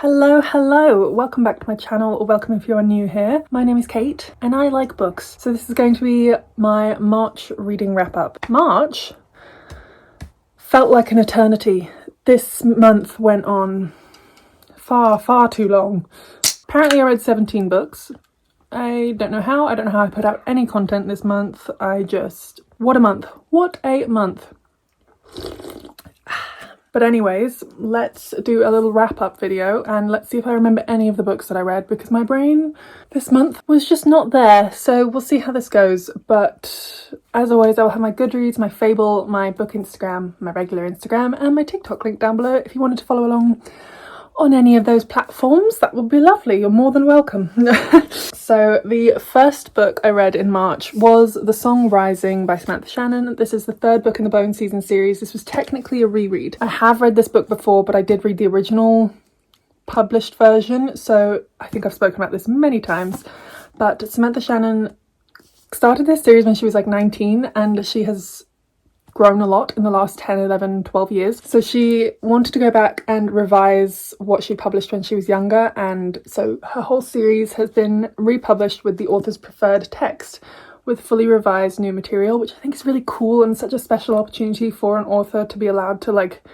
Hello, welcome back to my channel, or welcome if you are new here. My name is Kate and I like books, so this is going to be my March reading wrap up. March felt like an eternity. This month went on far too long. Apparently I read 17 books. I don't know how I put out any content this month. What a month. But anyways, let's do a little wrap-up video and let's see if I remember any of the books that I read, because my brain this month was just not there, so we'll see how this goes. But as always, I'll have my Goodreads, my Fable, my book Instagram, my regular Instagram, and my TikTok link down below if you wanted to follow along on any of those platforms. That would be lovely. You're more than welcome. So the first book I read in March was The Song Rising by Samantha Shannon. This is the third book in the Bone Season series. This was technically a reread. I have read this book before, but I did read the original published version, so I think I've spoken about this many times. But Samantha Shannon started this series when she was like 19, and she has grown a lot in the last 10, 11, 12 years. So she wanted to go back and revise what she published when she was younger, and so her whole series has been republished with the author's preferred text with fully revised new material, which I think is really cool and such a special opportunity for an author to be allowed to like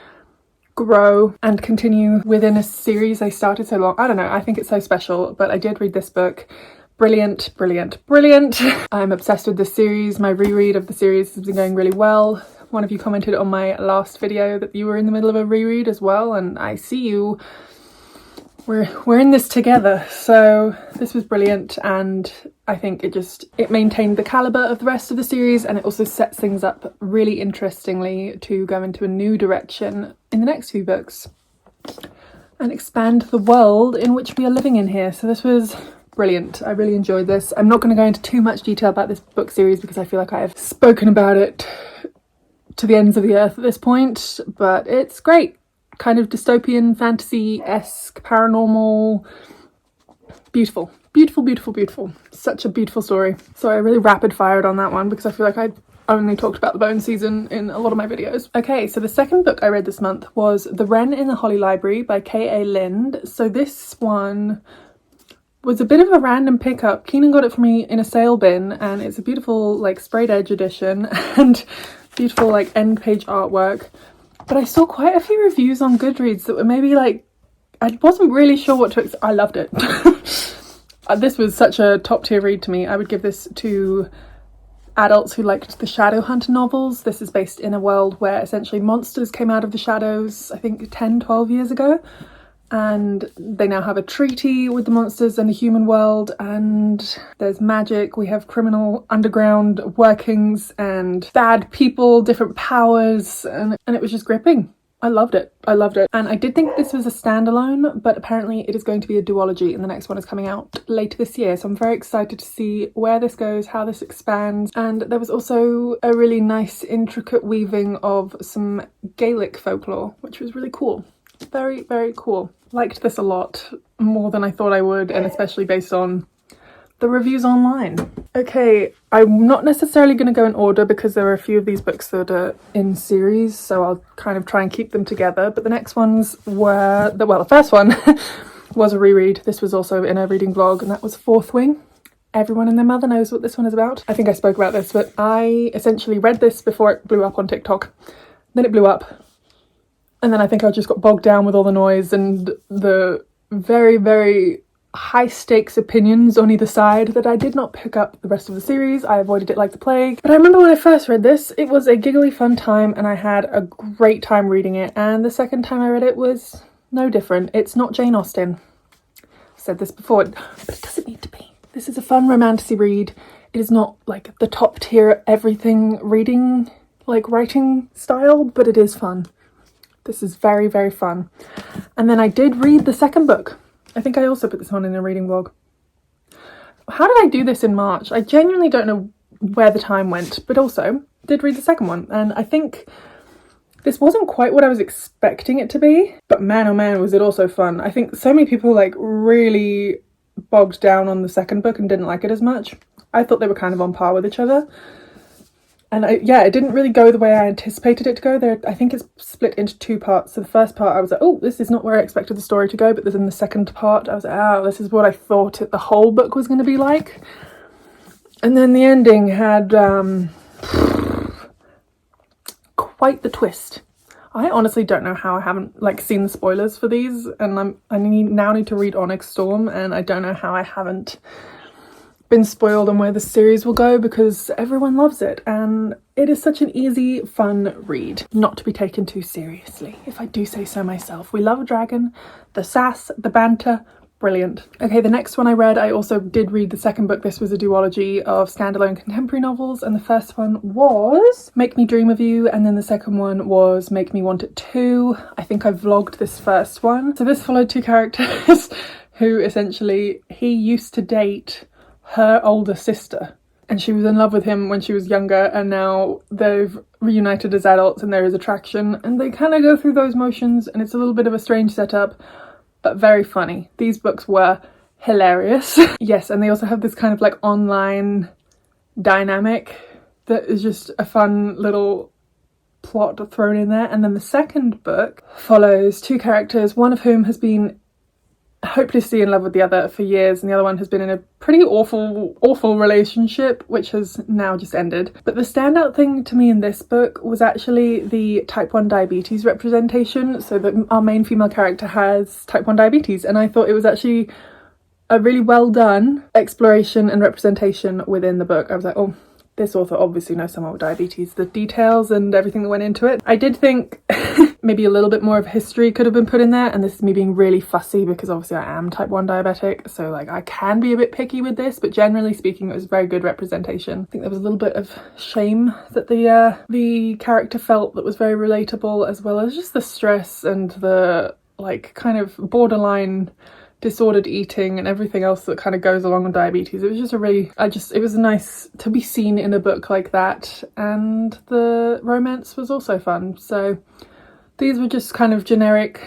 grow and continue within a series they started so long. I don't know, I think it's so special. But I did read this book. Brilliant. I'm obsessed with this series. My reread of the series has been going really well. One of you commented on my last video that you were in the middle of a reread as well, and I see you. We're in this together. So this was brilliant, and I think it maintained the caliber of the rest of the series, and it also sets things up really interestingly to go into a new direction in the next few books and expand the world in which we are living in here. So this was brilliant. I really enjoyed this. I'm not going to go into too much detail about this book series because I feel like I have spoken about it to the ends of the earth at this point, but it's great. Kind of dystopian, fantasy-esque, paranormal, beautiful. Such a beautiful story. So I really rapid fired on that one because I feel like I've only talked about the Bone Season in a lot of my videos. Okay, so the second book I read this month was The Wren in the Holly Library by K.A. Lind. So this one was a bit of a random pickup. Keenan got it for me in a sale bin, and it's a beautiful like sprayed edge edition and beautiful like end page artwork. But I saw quite a few reviews on Goodreads that were maybe like, I wasn't really sure what to expect. I loved it. This was such a top tier read to me. I would give this to adults who liked the Shadowhunter novels. This is based in a world where essentially monsters came out of the shadows, I think 10-12 years ago. And they now have a treaty with the monsters and the human world, and there's magic. We have criminal underground workings and bad people, different powers, and it was just gripping. I loved it. And I did think this was a standalone, but apparently it is going to be a duology, and the next one is coming out later this year. So I'm very excited to see where this goes, how this expands. And there was also a really nice intricate weaving of some Gaelic folklore, which was really cool. Very cool. Liked this a lot, more than I thought I would, and especially based on the reviews online. Okay, I'm not necessarily going to go in order because there are a few of these books that are in series, so I'll kind of try and keep them together. But the next ones were, the first one was a reread. This was also in a reading vlog, and that was Fourth Wing. Everyone and their mother knows what this one is about. I think I spoke about this, but I essentially read this before it blew up on TikTok. Then it blew up. And then I think I just got bogged down with all the noise and the very high stakes opinions on either side that I did not pick up the rest of the series. I avoided it like the plague. But I remember when I first read this, it was a giggly fun time and I had a great time reading it. And the second time I read it was no different. It's not Jane Austen. I've said this before, but it doesn't need to be. This is a fun romantasy read. It is not like the top tier everything reading, like writing style, but it is fun. This is very fun. And then I did read the second book. I think I also put this one in a reading vlog. How did I do this in March? I genuinely don't know where the time went, but also did read the second one. And I think this wasn't quite what I was expecting it to be, but man oh man was it also fun. I think so many people like really bogged down on the second book and didn't like it as much. I thought they were kind of on par with each other. And it didn't really go the way I anticipated it to go. I think it's split into two parts. So the first part I was like, oh, this is not where I expected the story to go. But then the second part I was like, oh, this is what I thought the whole book was going to be like. And then the ending had quite the twist. I honestly don't know how I haven't seen the spoilers for these, and I now need to read Onyx Storm, and I don't know how I haven't been spoiled on where the series will go, because everyone loves it and it is such an easy, fun read, not to be taken too seriously, if I do say so myself. We love a dragon, the sass, the banter, brilliant. Okay, the next one I read, I also did read the second book. This was a duology of standalone contemporary novels, and the first one was Make Me Dream of You, and then the second one was Make Me Want It Too. I think I vlogged this first one. So this followed two characters who essentially, he used to date her older sister, and she was in love with him when she was younger, and now they've reunited as adults and there is attraction, and they kind of go through those motions, and it's a little bit of a strange setup, but very funny. These books were hilarious. Yes, and they also have this kind of online dynamic that is just a fun little plot thrown in there. And then the second book follows two characters, one of whom has been hopelessly in love with the other for years, and the other one has been in a pretty awful relationship, which has now just ended. But the standout thing to me in this book was actually the type 1 diabetes representation. So that our main female character has type 1 diabetes, and I thought it was actually a really well done exploration and representation within the book. I was like, oh, this author obviously knows someone with diabetes. The details and everything that went into it. I did think maybe a little bit more of history could have been put in there, and this is me being really fussy because obviously I am type 1 diabetic, so I can be a bit picky with this, but generally speaking it was very good representation. I think there was a little bit of shame that the character felt that was very relatable, as well as just the stress and the kind of borderline disordered eating and everything else that kind of goes along with diabetes. It was just it was nice to be seen in a book like that, and the romance was also fun. So these were just kind of generic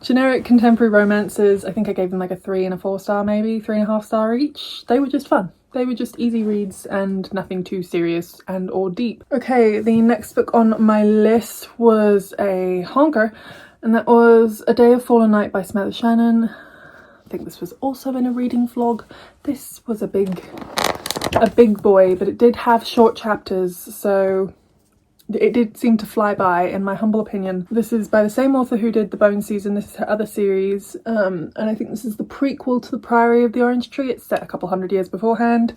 contemporary romances. I think I gave them a 3 and a 4 star, maybe 3.5 star each. They were just fun. They were just easy reads and nothing too serious and or deep. Okay, the next book on my list was a honker, and that was A Day of Fallen Night by Samantha Shannon. I think this was also in a reading vlog. This was a big boy, but it did have short chapters, so it did seem to fly by, in my humble opinion. This is by the same author who did The Bone Season. This is her other series, and I think this is the prequel to The Priory of the Orange Tree. It's set a couple hundred years beforehand,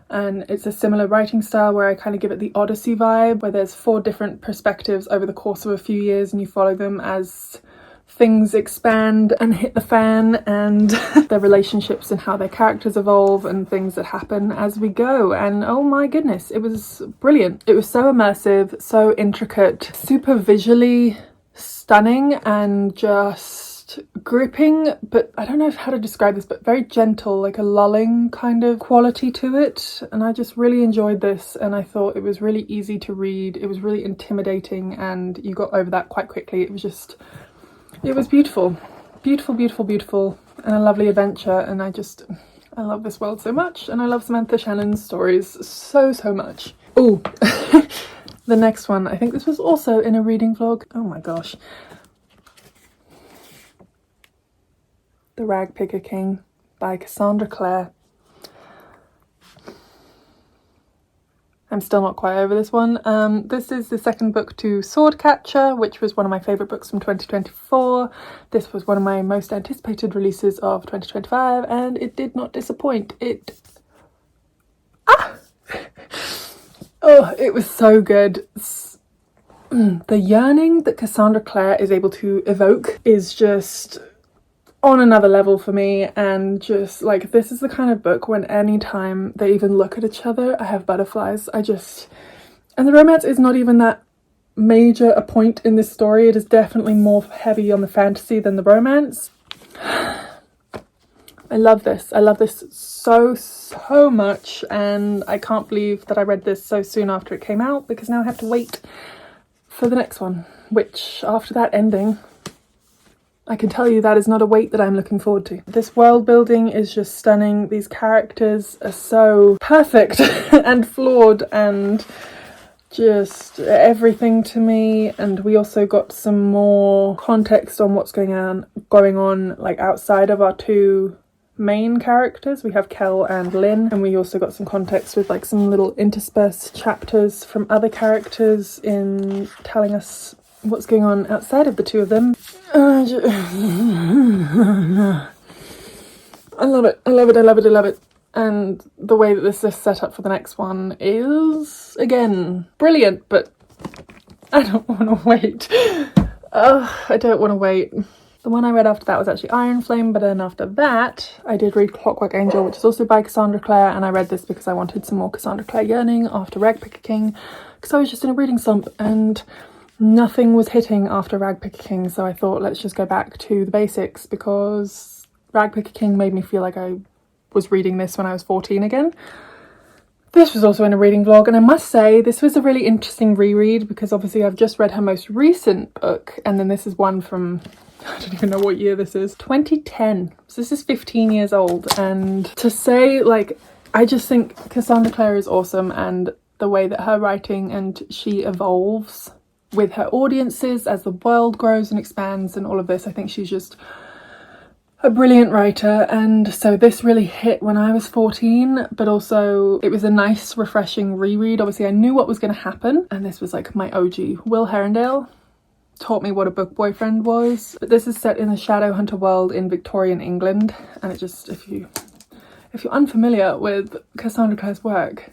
and it's a similar writing style where I kind of give it the Odyssey vibe, where there's 4 different perspectives over the course of a few years, and you follow them as things expand and hit the fan, and their relationships and how their characters evolve and things that happen as we go. And oh my goodness, it was brilliant. It was so immersive, so intricate, super visually stunning, and just gripping, but I don't know how to describe this, but very gentle, like a lulling kind of quality to it. And I just really enjoyed this, and I thought it was really easy to read. It was really intimidating, and you got over that quite quickly. It was beautiful, and a lovely adventure, and I love this world so much, and I love Samantha Shannon's stories so much. Oh, the next one, I think this was also in a reading vlog. Oh my gosh. The Ragpicker King by Cassandra Clare. I'm still not quite over this one. This is the second book to Swordcatcher, which was one of my favourite books from 2024. This was one of my most anticipated releases of 2025, and it did not disappoint. Oh, it was so good. The yearning that Cassandra Clare is able to evoke is just on another level for me, and just this is the kind of book when anytime they even look at each other I have butterflies. And the romance is not even that major a point in this story. It is definitely more heavy on the fantasy than the romance. I love this so much, and I can't believe that I read this so soon after it came out, because now I have to wait for the next one, which after that ending, I can tell you that is not a wait that I'm looking forward to. This world building is just stunning. These characters are so perfect and flawed, and just everything to me. And we also got some more context on what's going on like outside of our two main characters. We have Kel and Lynn, and we also got some context with like some little interspersed chapters from other characters in telling us what's going on outside of the two of them. I love it. I love it. I love it. I love it. And the way that this is set up for the next one is, again, brilliant, but I don't want to wait. I don't want to wait. The one I read after that was actually Iron Flame, but then after that, I did read Clockwork Angel, which is also by Cassandra Clare, and I read this because I wanted some more Cassandra Clare yearning after Ragpicker King, because I was just in a reading slump, and nothing was hitting after Ragpicker King, so I thought, let's just go back to the basics, because Ragpicker King made me feel like I was reading this when I was 14 again. This was also in a reading vlog, and I must say this was a really interesting reread, because obviously I've just read her most recent book, and then this is one from, I don't even know what year this is, 2010. So this is 15 years old, and to say, like, I just think Cassandra Clare is awesome, and the way that her writing and she evolves with her audiences as the world grows and expands and all of this, I think she's just a brilliant writer. And so this really hit when I was 14, but also it was a nice refreshing reread. Obviously I knew what was going to happen, and this was like my OG. Will Herondale taught me what a book boyfriend was. But this is set in the Shadowhunter world in Victorian England, and it just, if you're unfamiliar with Cassandra Clare's work,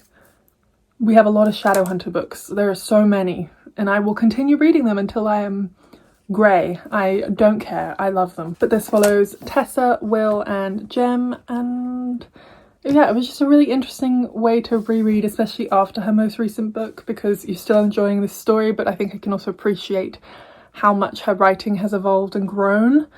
we have a lot of Shadowhunter books. There are so many, and I will continue reading them until I am grey. I don't care. I love them. But this follows Tessa, Will and Jem, and yeah, it was just a really interesting way to reread, especially after her most recent book, because you're still enjoying this story, but I think I can also appreciate how much her writing has evolved and grown.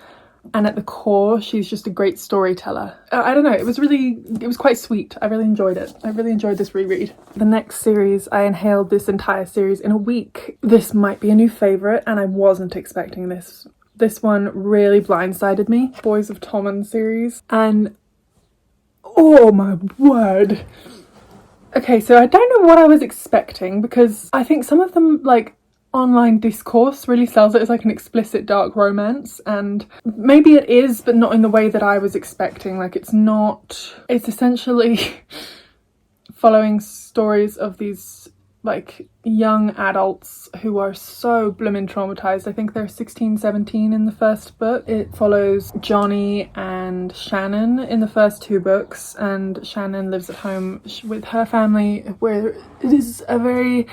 And at the core, she's just a great storyteller. I don't know, it was quite sweet. I really enjoyed it. I really enjoyed this reread. The next series, I inhaled this entire series in a week. This might be a new favourite, and I wasn't expecting this. This one really blindsided me. Boys of Tommen series. And oh my word. Okay, so I don't know what I was expecting, because I think some of them, like, online discourse really sells it as like an explicit dark romance, and maybe it is, but not in the way that I was expecting. Like, it's essentially following stories of these like young adults who are so bloomin' traumatized. I think they're 16, 17 in the first book. It follows Johnny and Shannon in the first two books, and Shannon lives at home with her family, where it is a very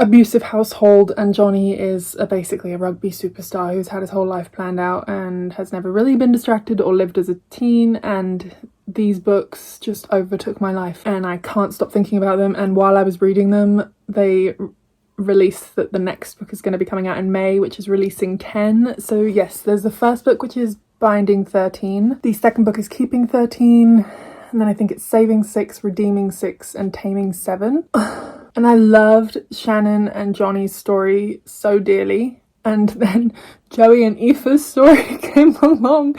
abusive household, and Johnny is basically a rugby superstar who's had his whole life planned out and has never really been distracted or lived as a teen, and these books just overtook my life and I can't stop thinking about them. And while I was reading them, they released that the next book is going to be coming out in May, which is releasing 10. So yes, there's the first book, which is Binding 13. The second book is Keeping 13, and then I think it's Saving 6, Redeeming 6 and Taming 7. And I loved Shannon and Johnny's story so dearly, and then Joey and Aoife's story came along.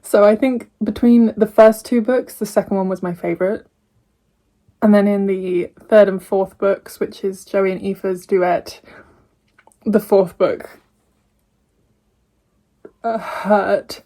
So I think between the first two books, the second one was my favourite. And then in the third and fourth books, which is Joey and Aoife's duet, the fourth book hurt.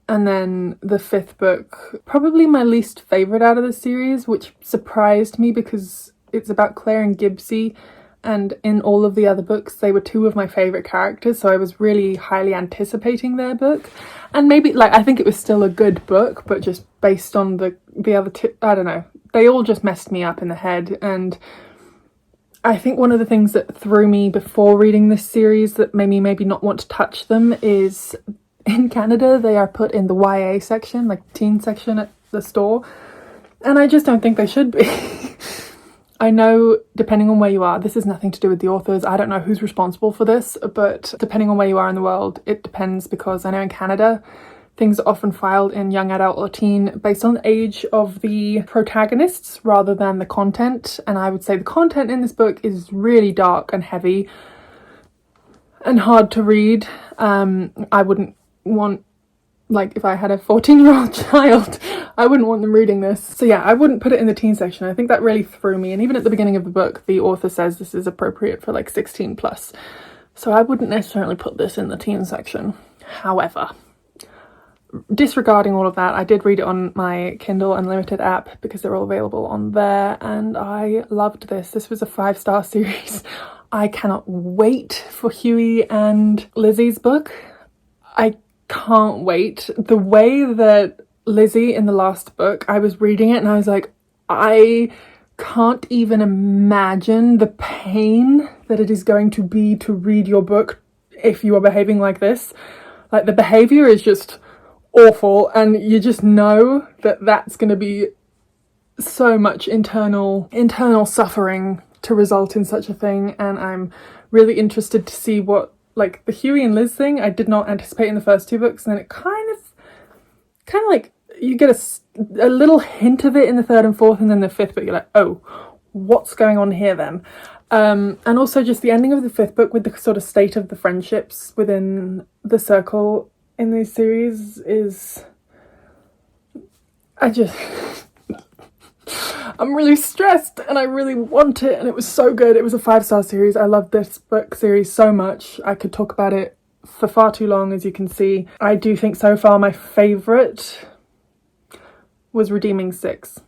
And then the fifth book, probably my least favourite out of the series, which surprised me because it's about Clare and Gibbsy, and in all of the other books they were two of my favourite characters, so I was really highly anticipating their book. And maybe, like, I think it was still a good book, but just based on the other two, I don't know, they all just messed me up in the head. And I think one of the things that threw me before reading this series that made me maybe not want to touch them is, in Canada they are put in the YA section, like teen section at the store, and I just don't think they should be. I know, depending on where you are, this has nothing to do with the authors, I don't know who's responsible for this, but depending on where you are in the world, it depends, because I know in Canada, things are often filed in young adult or teen based on the age of the protagonists rather than the content, and I would say the content in this book is really dark and heavy and hard to read. I wouldn't want, like, if I had a 14-year-old child, I wouldn't want them reading this. So yeah, I wouldn't put it in the teen section. I think that really threw me. And even at the beginning of the book, the author says this is appropriate for like 16 plus. So I wouldn't necessarily put this in the teen section. However, disregarding all of that, I did read it on my Kindle Unlimited app because they're all available on there, and I loved this. This was a 5-star series. I cannot wait for Hughie and Lizzie's book. I can't wait. The way that Lizzie in the last book, I was reading it and I was like, I can't even imagine the pain that it is going to be to read your book if you are behaving like this. Like, the behavior is just awful, and you just know that that's going to be so much internal suffering to result in such a thing. And I'm really interested to see what, like, the Hughie and Liz thing I did not anticipate in the first 2 books, and then it kind of like you get a little hint of it in the 3rd and 4th, and then the 5th book you're like, oh, what's going on here then? And also just the ending of the 5th book with the sort of state of the friendships within the circle in these series is, I'm really stressed and I really want it, and it was so good. It was a 5-star series. I loved this book series so much. I could talk about it for far too long, as you can see. I do think so far my favourite was Redeeming 6.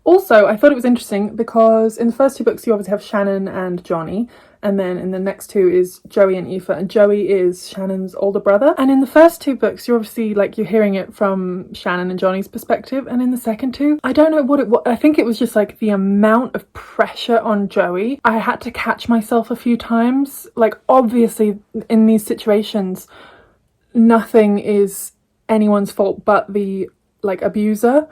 Also, I thought it was interesting because in the first 2 books you obviously have Shannon and Johnny, and then in the next 2 is Joey and Aoife, and Joey is Shannon's older brother. And in the first 2 books you're obviously, like, you're hearing it from Shannon and Johnny's perspective, and in the second 2, I don't know what it was. I think it was just like the amount of pressure on Joey. I had to catch myself a few times. Like, obviously in these situations nothing is anyone's fault but the, like, abuser.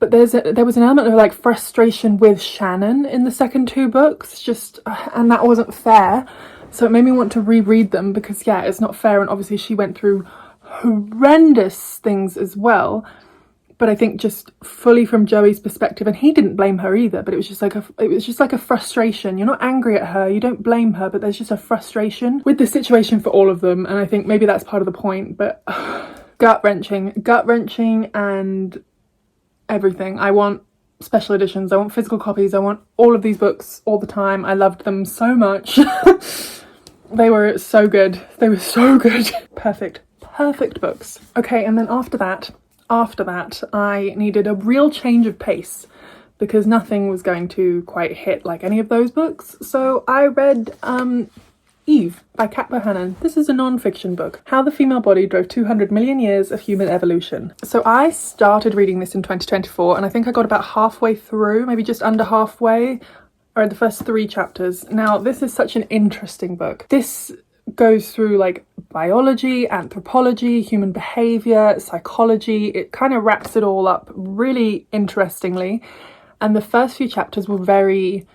But there was an element of, like, frustration with Shannon in the second 2 books, just, and that wasn't fair. So it made me want to reread them because, yeah, it's not fair, and obviously she went through horrendous things as well. But I think just fully from Joey's perspective, and he didn't blame her either, but it was just like a frustration. You're not angry at her, you don't blame her, but there's just a frustration with the situation for all of them, and I think maybe that's part of the point. But gut-wrenching and everything. I want special editions, I want physical copies, I want all of these books all the time. I loved them so much. They were so good. They were so good. Perfect books. Okay, and then after that, I needed a real change of pace because nothing was going to quite hit like any of those books. So I read Eve by Kat Bohannon. This is a non-fiction book. How the Female Body Drove 200 Million Years of Human Evolution. So I started reading this in 2024, and I think I got about halfway through, maybe just under halfway. I read the first 3 chapters. Now, this is such an interesting book. This goes through, like, biology, anthropology, human behaviour, psychology. It kind of wraps it all up really interestingly. And the first few chapters were very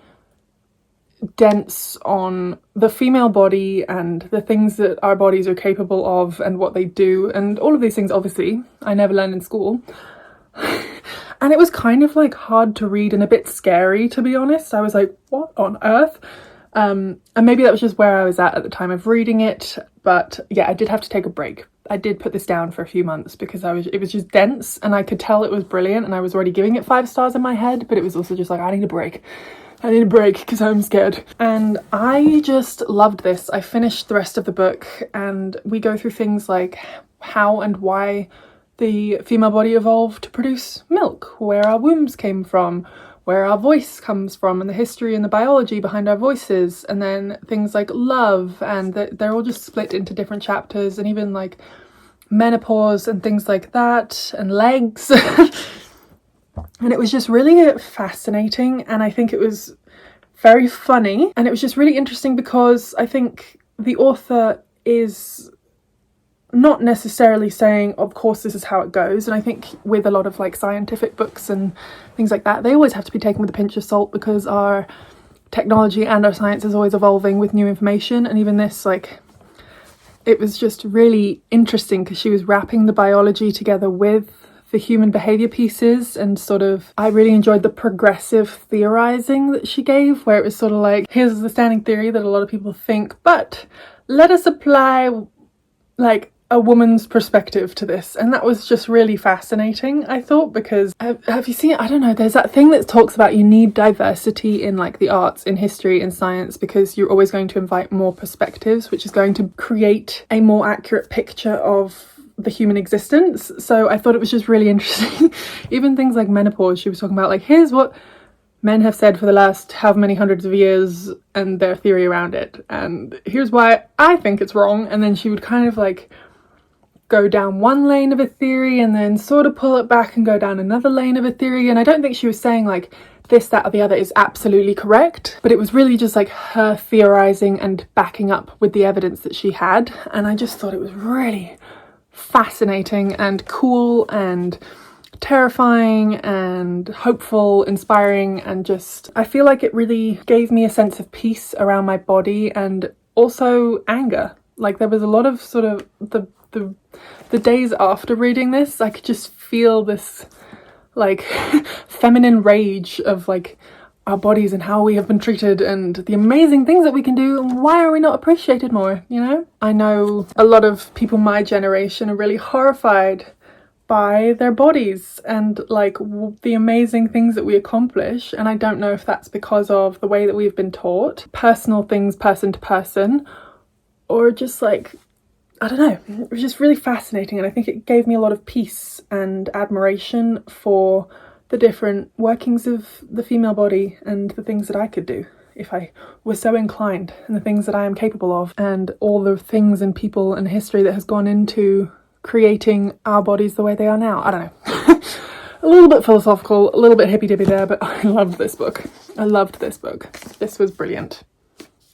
dense on the female body and the things that our bodies are capable of and what they do, and all of these things obviously I never learned in school. And it was kind of, like, hard to read and a bit scary, to be honest. I was like, what on earth? And maybe that was just where I was at the time of reading it. But yeah, I did have to take a break. I did put this down for a few months because it was just dense, and I could tell it was brilliant, and I was already giving it 5 stars in my head, but it was also just like, I need a break because I'm scared. And I just loved this. I finished the rest of the book, and we go through things like how and why the female body evolved to produce milk, where our wombs came from, where our voice comes from, and the history and the biology behind our voices, and then things like love, and they're all just split into different chapters, and even like menopause and things like that, and legs. And it was just really fascinating, and I think it was very funny, and it was just really interesting because I think the author is not necessarily saying, of course this is how it goes, and I think with a lot of, like, scientific books and things like that, they always have to be taken with a pinch of salt because our technology and our science is always evolving with new information. And even this, like, it was just really interesting because she was wrapping the biology together with the human behaviour pieces, and sort of, I really enjoyed the progressive theorising that she gave, where it was sort of like, here's the standing theory that a lot of people think, but let us apply, like, a woman's perspective to this, and that was just really fascinating, I thought, because have you seen, I don't know, there's that thing that talks about you need diversity in like the arts, in history, in science, because you're always going to invite more perspectives, which is going to create a more accurate picture of the human existence. So I thought it was just really interesting. Even things like menopause, she was talking about like, here's what men have said for the last how many hundreds of years and their theory around it, and here's why I think it's wrong. And then she would kind of like go down one lane of a theory and then sort of pull it back and go down another lane of a theory. And I don't think she was saying like this, that or the other is absolutely correct, but it was really just like her theorizing and backing up with the evidence that she had. And I just thought it was really fascinating and cool and terrifying and hopeful, inspiring, and just I feel like it really gave me a sense of peace around my body and also anger. Like there was a lot of sort of the days after reading this, I could just feel this like feminine rage of like our bodies and how we have been treated and the amazing things that we can do, and why are we not appreciated more, you know? I know a lot of people my generation are really horrified by their bodies and like the amazing things that we accomplish, and I don't know if that's because of the way that we've been taught, personal things, person to person, or just like, I don't know, it was just really fascinating. And I think it gave me a lot of peace and admiration for the different workings of the female body and the things that I could do if I was so inclined, and the things that I am capable of, and all the things and people and history that has gone into creating our bodies the way they are now. I don't know. A little bit philosophical, a little bit hippy-dippy there, but I loved this book. I loved this book. This was brilliant.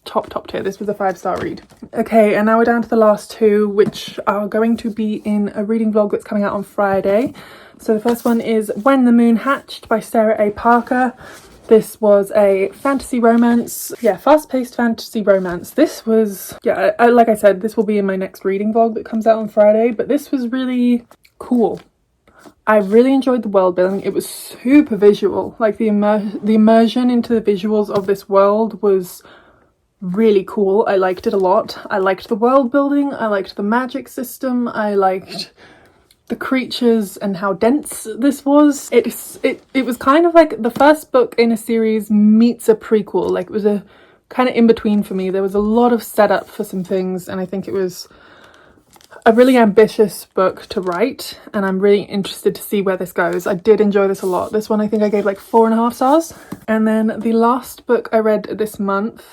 Top tier. This was a 5-star read. Okay, and now we're down to the last two, which are going to be in a reading vlog that's coming out on Friday. So the first one is When the Moon Hatched by Sarah A. Parker. This was a fantasy romance. Yeah, fast-paced fantasy romance. This was, yeah, like I said, this will be in my next reading vlog that comes out on Friday, but this was really cool. I really enjoyed the world building. It was super visual. Like the immersion into the visuals of this world was really cool. I liked it a lot. I liked the world building. I liked the magic system. I liked the creatures and how dense this was. It was kind of like the first book in a series meets a prequel. Like it was a kind of in between for me. There was a lot of setup for some things, and I think it was a really ambitious book to write, and I'm really interested to see where this goes. I did enjoy this a lot. This one I think I gave like 4.5 stars. And then the last book I read this month,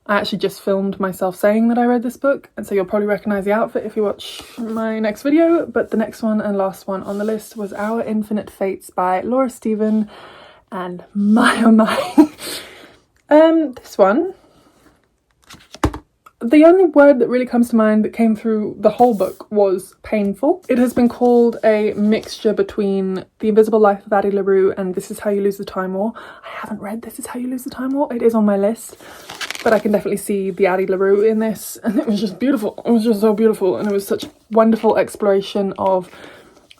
I actually just filmed myself saying that I read this book, and so you'll probably recognise the outfit if you watch my next video, but the next one and last one on the list was Our Infinite Fates by Laura Stephen, and my oh my. This one, the only word that really comes to mind that came through the whole book was painful. It has been called a mixture between The Invisible Life of Addie LaRue and This Is How You Lose the Time War. I haven't read This Is How You Lose the Time War. It is on my list, but I can definitely see the Addie LaRue in this, and it was just beautiful. It was just so beautiful, and it was such wonderful exploration of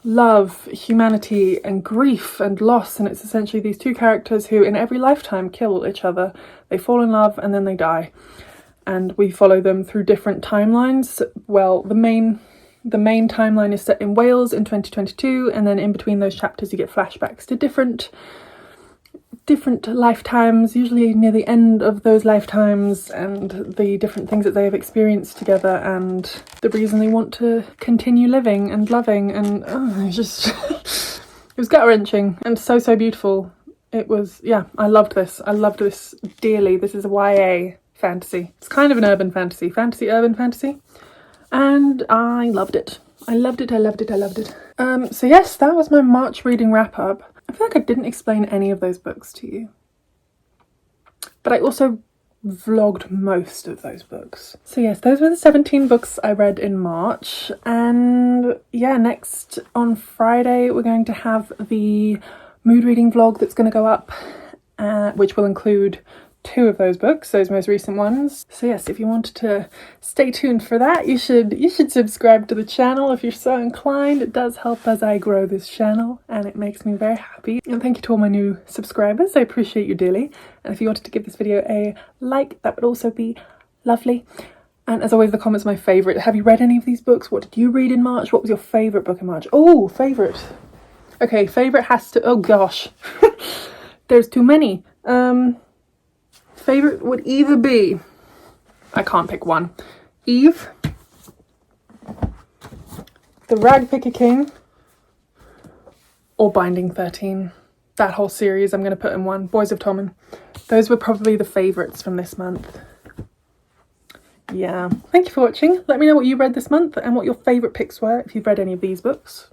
love, humanity, and grief and loss. And it's essentially these two characters who in every lifetime kill each other. They fall in love and then they die. And we follow them through different timelines. Well, the main timeline is set in Wales in 2022, and then in between those chapters you get flashbacks to different lifetimes, usually near the end of those lifetimes, and the different things that they have experienced together and the reason they want to continue living and loving. And it just it was gut-wrenching and so beautiful. It was, yeah, I loved this dearly. This is a YA fantasy. It's kind of an urban fantasy, urban fantasy, and I loved it. I loved it. So yes, that was my March reading wrap up. I feel like I didn't explain any of those books to you, but I also vlogged most of those books. So yes, those were the 17 books I read in March, and yeah, next on Friday we're going to have the mood reading vlog that's going to go up, which will include 2 of those books, those most recent ones. So yes, if you wanted to stay tuned for that, you should subscribe to the channel if you're so inclined. It does help as I grow this channel, and it makes me very happy. And thank you to all my new subscribers. I appreciate you dearly. And if you wanted to give this video a like, that would also be lovely. And as always, the comments are my favourite. Have you read any of these books? What did you read in March? What was your favourite book in March? Oh, favourite. Okay, favourite has to... Oh, gosh. There's too many. Favourite would either be... I can't pick one. Eve. The Rag Picker King. Or Binding 13. That whole series I'm going to put in one. Boys of Tommen. Those were probably the favourites from this month. Yeah, thank you for watching. Let me know what you read this month and what your favourite picks were if you've read any of these books.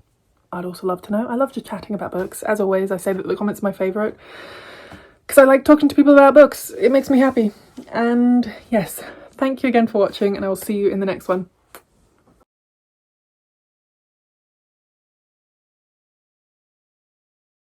I'd also love to know. I love just chatting about books. As always, I say that the comments are my favourite because I like talking to people about books. It makes me happy. And yes, thank you again for watching, and I will see you in the next one.